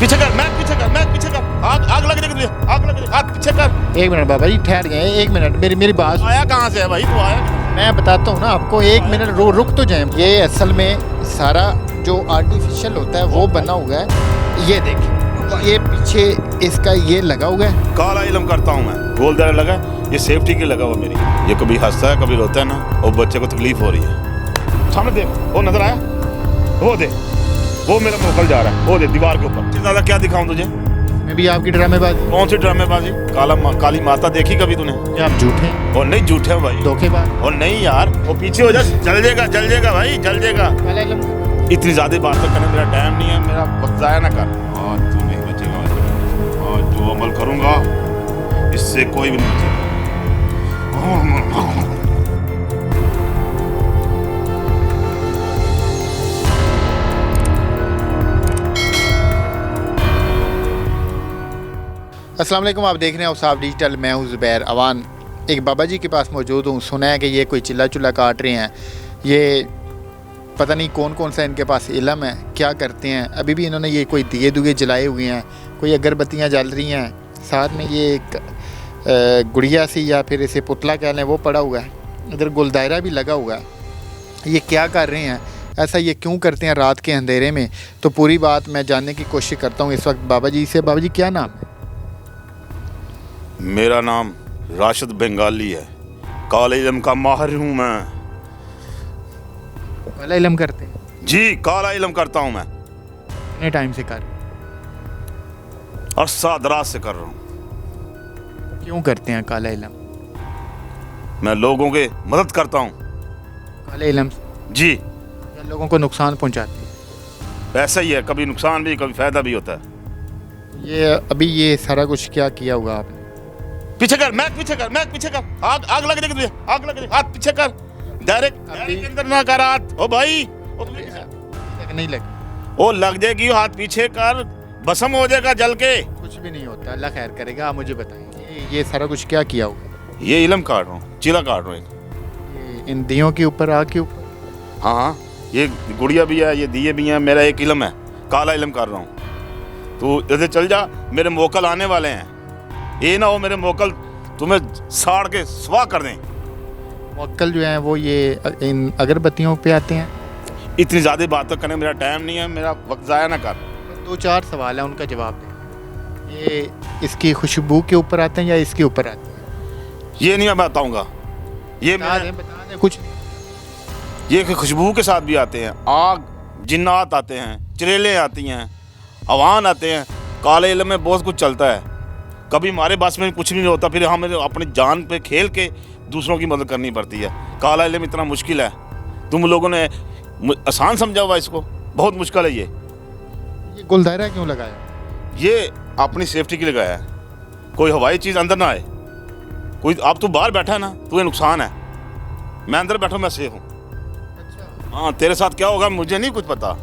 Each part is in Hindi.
पीछे कर, मैं पीछे कर, मैं पीछे कर। आग आग लग जाएगी तुझे, आग लग जाएगी। हाथ पीछे कर। एक मिनट बाबा जी ठहर गए, एक मिनट मेरी बात। आया कहाँ से है भाई, तू आया? मैं बताता हूँ ना आपको, एक मिनट रुक तो जाए। ये असल में सारा जो आर्टिफिशियल होता है वो बना हुआ है। ये देखिए, ये पीछे इसका ये लगा हुआ है। काला इलम करता हूँ मैं, गोल दायरा लगा है, ये सेफ्टी के लगा हुआ मेरी। ये कभी हंसता है कभी रोता है ना, और बच्चे को तकलीफ हो रही है। सामने देख, वो नजर आया, वो देख, वो मेरा मोकल जा रहा है, वो देख दीवार के ऊपर। ज्यादा क्या दिखाऊं तुझे? मैं भी आपकी ड्रामेबाजी। कौन सी ड्रामेबाजी? काली माता देखी कभी तूने? क्या आप झूठे हैं? और नहीं झूठे हो भाई, धोखेबाज। और नहीं यार, वो पीछे हो जा, जल जाएगा भाई, जल जाएगा। काला इलम। इतनी ज्यादा बात करने मेरा टाइम नहीं है, मेरा वक्त जाया ना कर। आज तू नहीं बचेगा, आज जो अमल करूंगा इससे कोई भी नहीं बचेगा। अस्सलाम वालेकुम, आप देख रहे हैं औसाफ डिजिटल। मैं हूं ज़ुबैर अवान। एक बाबा जी के पास मौजूद हूं। सुना है कि ये कोई चिल्ला चुल्ला काट रहे हैं। ये पता नहीं कौन कौन सा इनके पास इलम है, क्या करते हैं। अभी भी इन्होंने ये कोई दिए दुए जलाए हुए हैं, कोई अगरबत्तियाँ जल रही हैं, साथ में ये एक गुड़िया सी या फिर इसे पुतला कह लें वो पड़ा हुआ है। इधर गुलदायरा भी लगा हुआ है। ये क्या कर रहे हैं, ऐसा ये क्यों करते हैं रात के अंधेरे में? तो पूरी बात मैं जानने की कोशिश करता हूँ इस वक्त बाबा जी से। बाबा जी क्या नाम है? मेरा नाम राशिद बंगाली है, काले इलम का माहिर हूँ मैं। काला इलम करते हैं? जी, काला इलम करता हूँ मैं। कितने टाइम से कर? अरसा दराज से कर रहा हूँ। क्यों करते हैं काला इलम? मैं लोगों के मदद करता हूँ। काले इलम से जी, या लोगों को नुकसान पहुंचाते हैं? ऐसा ही है, कभी नुकसान भी कभी फायदा भी होता है। ये अभी ये सारा कुछ क्या किया होगा आपने? पीछे कर, मैं पीछे कर, मैं पीछे कर। आग आग लग जाएगी तुझे, आग लग जाएगी। हाथ पीछे कर, डायरेक्ट अंदर ना कर हाथ। ओ भाई, तक नहीं लगे। ओ लग जाएगी, हाथ पीछे कर, भस्म हो जाएगा जल के। कुछ भी नहीं होता, अल्लाह खैर करेगा। आप मुझे बताएं ये सारा कुछ क्या किया होगा? ये इलम काट रहा हूँ, चिला काट रहा हूँ। ये इन दियों के ऊपर, आग के ऊपर? हाँ, ये गुड़िया भी है, ये दिए भी हैं। मेरा एक इलम है, काला इलम कर रहा हूँ। तू जैसे चल जा, मेरे मोकल आने वाले हैं। ये ना हो मेरे मोकल तुम्हें साड़ के स्वाह कर दें। मोक्कल जो हैं वो ये इन अगरबत्तियों पे आते हैं? इतनी ज़्यादा बात करने मेरा टाइम नहीं है, मेरा वक्त ज़ाया ना कर। 2-4 सवाल हैं, उनका जवाब दें। ये इसकी खुशबू के ऊपर आते हैं या इसके ऊपर आते हैं? ये नहीं मैं बताऊँगा। ये बता दें कुछ। ये खुशबू के साथ भी आते हैं। आग, जिन्नात आते हैं, चुड़ैलें आती हैं, अवान आते हैं। काले इलम में बहुत कुछ चलता है। कभी हमारे बस में कुछ नहीं होता, फिर हमें अपनी जान पे खेल के दूसरों की मदद करनी पड़ती है। काला इलम इतना मुश्किल है, तुम लोगों ने आसान समझा हुआ, इसको बहुत मुश्किल है। ये गुलदायरा क्यों लगाया? ये अपनी सेफ्टी के लिए लगाया है, कोई हवाई चीज़ अंदर ना आए। कोई अब तू बाहर बैठा है ना, तुम्हें नुकसान है। मैं अंदर बैठा हूँ, मैं सेफ हूँ। हाँ, तेरे साथ क्या होगा मुझे नहीं कुछ पता।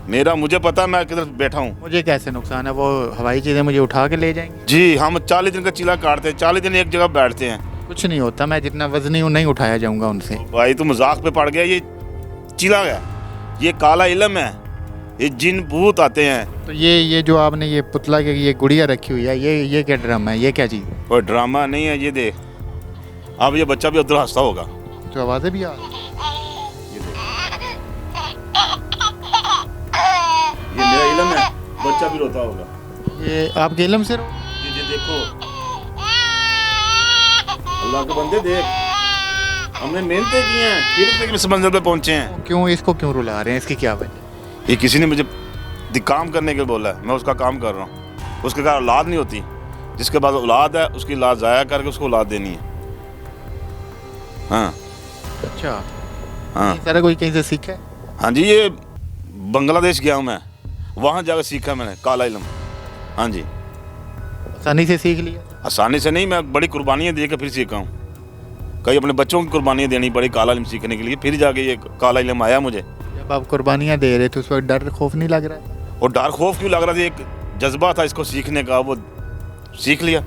मेरा मुझे पता है मैं किधर बैठा हूँ। मुझे कैसे नुकसान है? वो हवाई चीज़ें मुझे उठा के ले जाएंगी? जी, हम 40 दिन का चिला काटते हैं, 40 दिन एक जगह बैठते हैं। कुछ नहीं होता, मैं जितना वजनी हूँ नहीं उठाया जाऊँगा उनसे। भाई तू मजाक पे पड़ गया। ये चिला है, ये काला इलम है, ये जिन भूत आते हैं। तो ये जो आपने ये पुतला के ये गुड़िया रखी हुई है, ये क्या ड्रामा है? ये क्या चीज़? कोई ड्रामा नहीं है। ये देख, अब ये बच्चा भी उधर हंसता होगा। तो आवाज़ें भी आ रही हैं। ये मेरा इलम है, बच्चा भी रोता होगा। ये आपके इलम से ये देखो, अल्लाह के बंदे देख, हमने मेहनतें की हैं, फिर इस मंजिल पे पहुंचे हैं। क्यों इसको क्यों रुला रहे हैं? इसकी क्या वजह? ये किसी ने मुझे काम करने के लिए बोला है, मैं उसका काम कर रहा हूँ। उसके कारण औलाद नहीं होती, जिसके पास औलाद है उसकी औलाद ज़ाया करके उसको औलाद देनी है। हाँ। अच्छा, हाँ, सारा कोई कहीं से सीखा है? हाँ जी, ये बांग्लादेश गया हूँ मैं, वहाँ जाकर सीखा मैंने काला इलम। हाँ जी, आसानी से सीख लिया? आसानी से नहीं, मैं बड़ी कुर्बानियाँ दे के फिर सीखा हूँ। कई अपने बच्चों की कुर्बानियाँ देनी पड़ी काला इलम सीखने के लिए, फिर जाके ये काला इलम आया मुझे। जब आप कुर्बानियाँ दे रहे थे उस वक्त डर खौफ नहीं लग रहा है? और डर खौफ क्यों लग रहा था, एक जज्बा था इसको सीखने का, वो सीख लिया।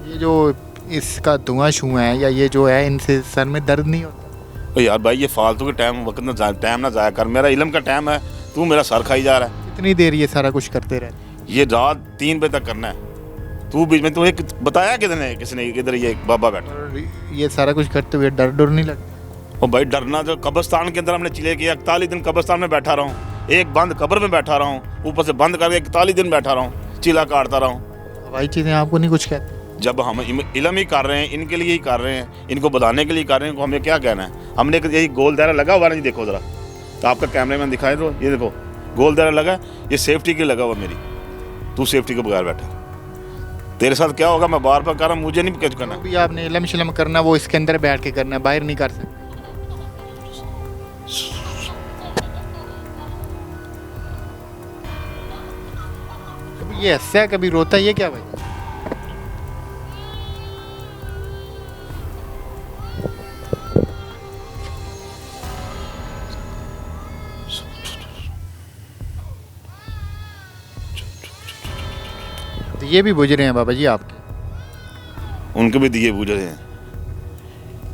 ये जो इसका धुआं छुआ है या ये जो है, इनसे सर में दर्द नहीं होता? यार भाई, ये फालतू के टाइम वक्त ना टाइम ना ज़ाया कर। मेरा इलम का टाइम है, तू मेरा सर खाई जा रहा है। कितनी देर ये सारा कुछ करते रहते? ये रात 3 बजे तक करना है। तू बीच में तुझे बताया किसने इधर ये बाबा बैठा। और ये सारा कुछ करते हुए डर नहीं लगता? और भाई डरना तो कब्रिस्तान के अंदर हमने चिले किया, 41 दिन कब्रिस्तान में बैठा रहा हूँ, एक बंद कब्र में बैठा रहा हूँ, ऊपर से बंद करके 41 दिन बैठा रहा हूँ, चिला काटता रहा हूँ। हवाई चीज़ें आपको नहीं कुछ कहती? जब हम इल्म ही कर रहे हैं, इनके लिए ही कर रहे हैं, इनको बताने के लिए कर रहे हैं, हमें क्या कहना है। हमने यही गोल दायरा लगा हुआ ना, देखो ज़रा, तो आपका कैमरे मैन दिखाए तो ये देखो गोल दायरा लगा, ये सेफ्टी के लगा हुआ मेरी। तू सेफ्टी के बगैर बैठा, तेरे साथ क्या होगा मैं बार बार कर रहा हूँ, मुझे नहीं कुछ करना। भी आपने इलम शिलम करना वो इसके अंदर बैठ के करना है, बाहर नहीं कर सकते। कभी ये हंसता है कभी रोता है, ये क्या भाई? तो ये भी बुझ रहे हैं बाबा जी आपके? उनके भी दिए बुझ रहे हैं।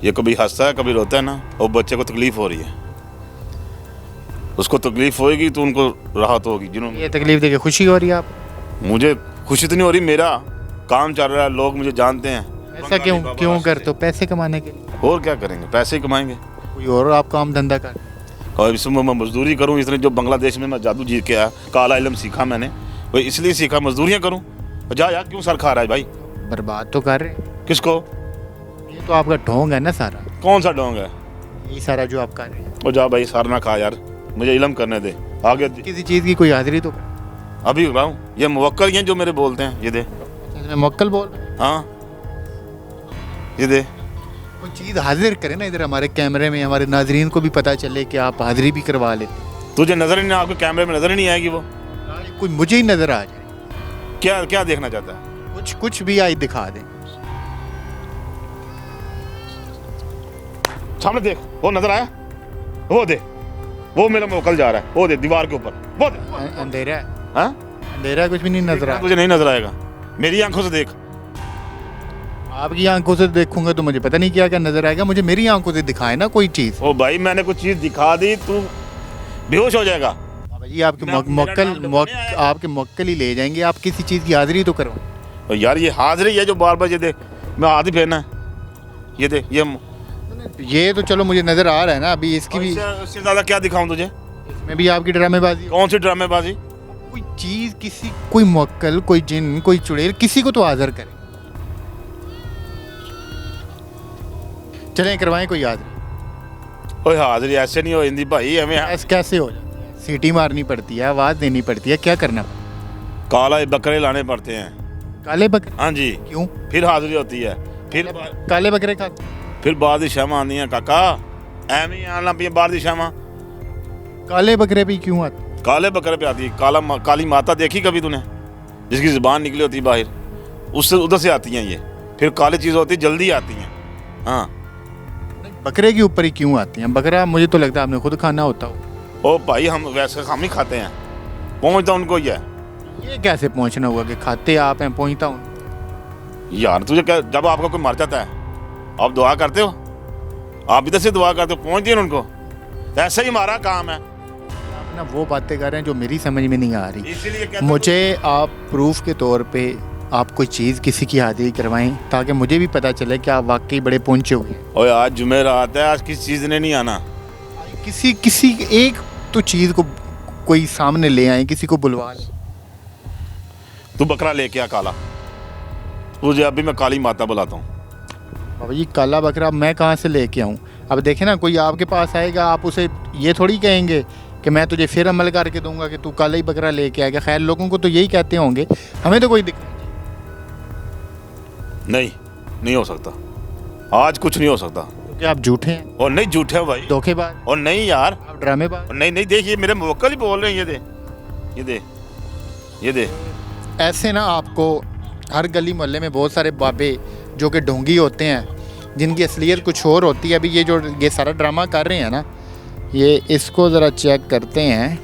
ये कभी हंसता है कभी रोता है ना, और बच्चे को तकलीफ हो रही है, उसको तकलीफ होएगी तो उनको राहत होगी। जिन्होंने ये तकलीफ देके खुशी हो रही है आप? मुझे खुशी तो नहीं हो रही, मेरा काम चल रहा है, लोग मुझे जानते हैं। ऐसा क्यों करते हो? पैसे कमाने के लिए? और क्या करेंगे, पैसे ही कमाएंगे। कोई और आप काम धंधा कर? और इसमें मैं मजदूरी करूँ, इसलिए जो बांग्लादेश में मैं जादू जीत के आया, काला इल्म सीखा मैंने, वो इसलिए सीखा मजदूरियाँ करूँ। जा यार, क्यों सर खा रहा है भाई? बर्बाद तो कर रहे हैं। किसको? ये तो आपका ढोंग है ना सारा। कौन सा ढोंग है? ये सारा जो आप कर रहे हैं। और जा भाई, सर ना खा यार, मुझे इल्म करने दे आगे। किसी चीज़ की कोई हाजिरी तो कर। अभी रहा हूँ, ये मुवक्किल हैं जो मेरे बोलते हैं, ये दे। मैं मुवक्किल बोल रहा हूँ? हाँ ये दे। कोई चीज़ हाजिर करें ना इधर हमारे कैमरे में, हमारे नाजरीन को भी पता चले कि आप हाजिरी भी करवा लेते। तुझे नजर ही नहीं, आपके कैमरे में नजर ही नहीं आएगी वो। कोई मुझे ही नजर आ जाए। क्या क्या देखना चाहता है? कुछ भी आई दिखा दें। सामने देख, वो नजर आया? वो दे, वो मेरा मुवक्किल जा रहा है, वो दे दीवार के ऊपर, वो दे। अंधेरा है? हाँ अंधेरा, कुछ भी नहीं नजर आ। तुझे नहीं नजर आएगा, मेरी आंखों से देख। आपकी आंखों से देखूंगा तो मुझे पता नहीं क्या क्या नजर आएगा, मुझे मेरी आंखों से दिखाए ना कोई चीज़। ओ भाई, मैंने कुछ चीज दिखा दी, तू बेहोश हो जाएगा। जी आपके आपके मुवक्किल ही ले जाएंगे, आप किसी चीज़ की हाजिरी तो करो। और यार ये हाजिरी है जो बार बार, ये देख मैं आदि फेरना है, ये देख, ये तो चलो मुझे नजर आ रहा है ना, अभी इसकी भी। इससे ज्यादा क्या दिखाऊं तुझे? इसमें भी आपकी ड्रामेबाजी। कौन सी ड्रामेबाजी? कोई चीज़ किसी, कोई मुवक्किल, कोई जिन, कोई चुड़ैल, किसी को तो हाजिर करें। चलें करवाएं कोई हाजिरी। ओए हाजिरी ऐसे नहीं हो हिंदी भाई, हमें ऐसे कैसे हो जाती है? सीटी मारनी पड़ती है, आवाज़ देनी पड़ती है, क्या करना पड़ता है? काला बकरे लाने पड़ते हैं। काले बकरे? हाँ जी। क्यों? फिर हाजिरी होती है, फिर काले बकरे खा? फिर बाद दी शामा आनी है काका, एवं ही आना पिया बाद दी शामा। काले बकरे भी क्यों आते? काले बकरे पे आती है। काली माता देखी कभी तूने, जिसकी जुबान निकली होती है बाहर, उससे उधर से आती हैं ये। फिर काली चीज़ होती है, जल्दी आती हैं। हाँ, बकरे के ऊपर ही क्यों आती हैं? बकरा मुझे तो लगता है आपने खुद खाना होता हो। ओ भाई, हम वैसे हम ही खाते हैं, पहुँचता उनको ही है। ये कैसे पहुंचना हुआ कि खाते आप हैं, पहुंचता हूँ? यार तुझे क्या, जब आपका कोई मर जाता है आप दुआ करते हो? आप इधर से दुआ करते हो, पहुँचती है उनको। ऐसा ही हमारा काम है। आप ना वो बातें कर रहे हैं जो मेरी समझ में नहीं आ रही। इसीलिए मुझे आप प्रूफ के तौर पे आप कोई चीज़ किसी की हाजिरी करवाएं, ताकि मुझे भी पता चले कि आप वाकई बड़े पहुंचे हुए हैं। और आज जुमेरात है, आज किस चीज़ ने नहीं आना। किसी एक तो चीज़ को कोई सामने ले आए, किसी को बुलवा लें। तू बकरा लेके आ काला, तुझे अभी मैं काली माता बुलाता हूँ। बाबा जी काला बकरा मैं कहाँ से लेके आऊँ? अब देखें ना, कोई आपके पास आएगा, आप उसे ये थोड़ी कहेंगे कि मैं तुझे फिर अमल करके दूंगा कि तू काला ही बकरा लेके आएगा। खैर लोगों को तो यही कहते होंगे, हमें तो कोई दिक्कत नहीं हो सकता। आज कुछ नहीं हो सकता। क्योंकि आप झूठे हैं और नहीं झूठे हो भाई, धोखेबाज, और नहीं यार आप ड्रामेबाज। और नहीं देखिए मेरे मुवक्किल ही बोल रहे हैं। ये दे। ऐसे ना आपको हर गली मोहल्ले में बहुत सारे बाबे जो कि ढोंगी होते हैं, जिनकी असलियत कुछ और होती है। अभी ये जो ये सारा ड्रामा कर रहे हैं ना, ये इसको ज़रा चेक करते हैं।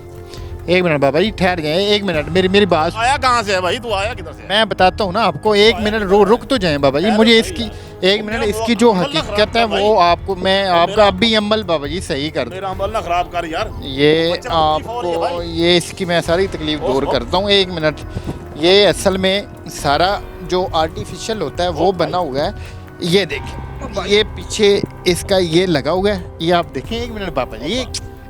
एक मिनट बाबा जी ठहर जाए, एक मिनट मेरी बात। आया कहाँ से है भाई, तू आया किधर से है? मैं बताता हूँ ना आपको, एक मिनट रुक तो जाए बाबा जी, मुझे इसकी एक मिनट, इसकी जो हकीकत है वो आपको मैं आपका अभी अमल बाबा जी सही कर दूँ। मेरा अमल ना खराब कर यार। ये बच्चे को तकलीफ हो रही है आपको भाई। ये इसकी मैं सारी तकलीफ दूर करता हूँ, एक मिनट। ये असल में सारा जो आर्टिफिशियल होता है वो बना हुआ है, ये देखें, ये पीछे इसका ये लगा हुआ है, ये आप देखें। एक मिनट बाबा जी,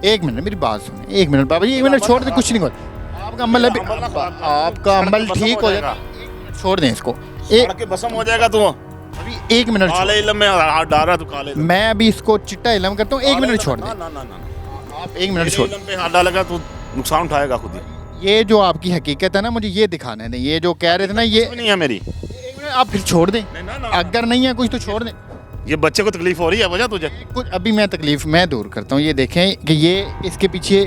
एक मिनट मेरी बात सुने, एक मिनट बाबा जी, एक मिनट छोड़ दे, कुछ नहीं होता आपका अमल अभी, आपका अमल ठीक हो जाएगा, छोड़ दें इसको। के बसम हो जाएगा तू। अभी एक मिनट काले इल्म में हाथ डाल रहा है तू, काले इल्म। मैं अभी इसको चिट्टा इलम करता हूँ, एक मिनट छोड़ ना दें ना ना ना, आप, एक मिनट छोड़। इल्म पे हाथ डालेगा तू नुकसान उठाएगा खुद ही। ये जो आपकी हकीकत है ना, मुझे ये दिखाना है, ये जो कह रहे थे ना, ये कुछ नहीं है मेरी। एक मिनट आप फिर छोड़ दें, नहीं, ना, ना, अगर नहीं है कुछ तो छोड़ दें। ये बच्चे को तकलीफ हो रही है वजह तुझे। कुछ अभी मैं तकलीफ मैं दूर करता हूँ। ये देखें कि ये इसके पीछे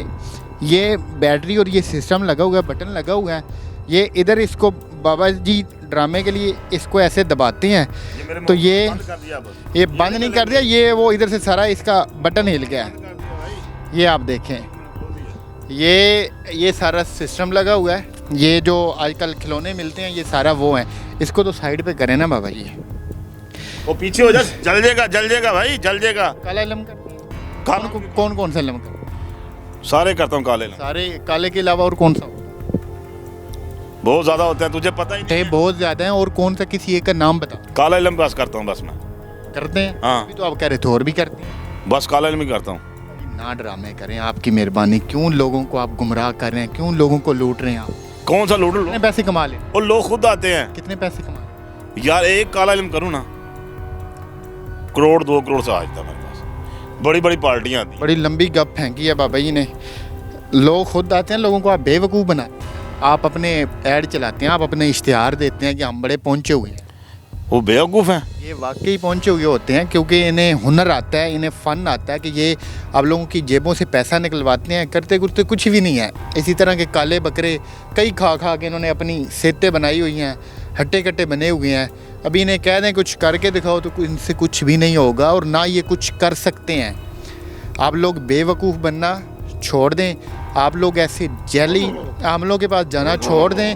ये बैटरी और ये सिस्टम लगा हुआ है, बटन लगा हुआ है। ये इधर इसको बाबा जी ड्रामे के लिए इसको ऐसे दबाते हैं, मेरे तो ये बंद कर दिया बस। ये बंद नहीं कर दिया, ये वो इधर से सारा इसका बटन हिल गया है। ये आप देखें, ये सारा सिस्टम लगा हुआ है। ये जो आजकल खिलौने मिलते हैं ये सारा वो है। इसको तो साइड पे करें ना बाबा जी। वो पीछे हो जा, जल जाएगा भाई, जल जाएगा। काला इलम कर, कौन कौन सा इलम कर? सारे करता हूँ काले इल्म। सारे काले के अलावा और कौन सा? बहुत ज्यादा होता है, तुझे पता ही नहीं थे है। बहुत ज्यादा हैं, और कौन सा किसी एक का नाम बता। काला इल्म पास करता हूँ बस मैं। करते हैं हाँ। अभी तो आप कह रहे थे और भी करते हैं। बस काला इल्म ही करता हूँ। ना ड्रामे करें, आपकी मेहरबानी। क्यों लोगों को आप गुमराह कर रहे हैं, क्यों लोगों को लूट रहे हैं आप? कौन सा लूट कितने पैसे कमा ले? वो लोग खुद आते हैं कितने पैसे कमा? यार। एक काला इल्म करूँ ना, करोड़ 2 करोड़ से आज तक मेरे पास बड़ी बड़ी पार्टियां आती हैं। बड़ी लंबी गप फेंकी है बाबा जी ने। लोग खुद आते हैं, लोगों को आप बेवकूफ़ बनाए। आप अपने ऐड चलाते हैं, आप अपने इश्तिहार देते हैं कि हम बड़े पहुंचे हुए हैं। वो बेवकूफ़ हैं। ये वाकई पहुंचे हुए होते हैं, क्योंकि इन्हें हुनर आता है, इन्हें फ़न आता है कि ये आप लोगों की जेबों से पैसा निकलवाते हैं। करते कुछ कुछ भी नहीं है। इसी तरह के काले बकरे कई खा खा के इन्होंने अपनी सेतें बनाई हुई हैं, हट्टे कट्टे बने हुए हैं। अभी इन्हें कह दें कुछ करके दिखाओ तो इनसे कुछ भी नहीं होगा, और ना ये कुछ कर सकते हैं। आप लोग बेवकूफ़ बनना छोड़ दें, आप लोग ऐसे जैली आमलों के पास जाना छोड़ दें।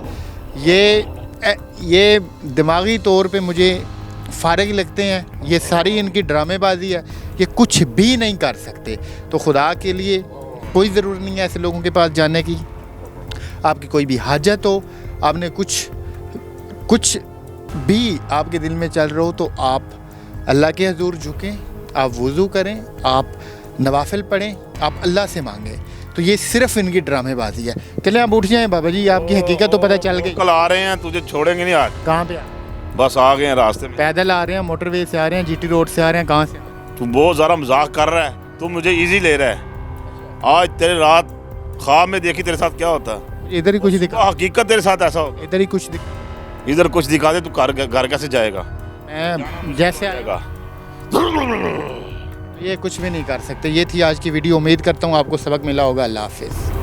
ये दिमागी तौर पे मुझे फारिग लगते हैं। ये सारी इनकी ड्रामेबाजी है, ये कुछ भी नहीं कर सकते। तो खुदा के लिए कोई ज़रूरत नहीं है ऐसे लोगों के पास जाने की। आपकी कोई भी हाजत हो, आपने कुछ भी आपके दिल में चल रहा हो, तो आप अल्लाह के हजूर झुकें, आप वज़ू करें, आप नवाफिल पढ़ें, आप अल्लाह से मांगें। तो ये सिर्फ इनकी ड्रामेबाजी है। चले आप उठ जाएं बाबा जी, आपकी हकीकत तो पता चल गई। कल आ रहे हैं, तुझे छोड़ेंगे नहीं आज। कहाँ पे? बस आ गए हैं रास्ते में। पैदल आ रहे हैं, मोटरवे से आ रहे हैं, जीटी रोड से आ रहे हैं, कहाँ से? तू बहुत ज़्यादा मजाक कर रहा है, तू मुझे इजी ले रहा है। आज तेरे रात ख्वाब में देखी तेरे साथ क्या होता है। इधर ही कुछ दिखा, हकीकत तेरे साथ ऐसा होगा। इधर ही कुछ दिखा। इधर कुछ दिखा दे, तू घर कैसे जाएगा? मैं जैसे जाएगा। ये कुछ भी नहीं कर सकते। ये थी आज की वीडियो। उम्मीद करता हूँ आपको सबक मिला होगा। अल्लाह हाफिज़।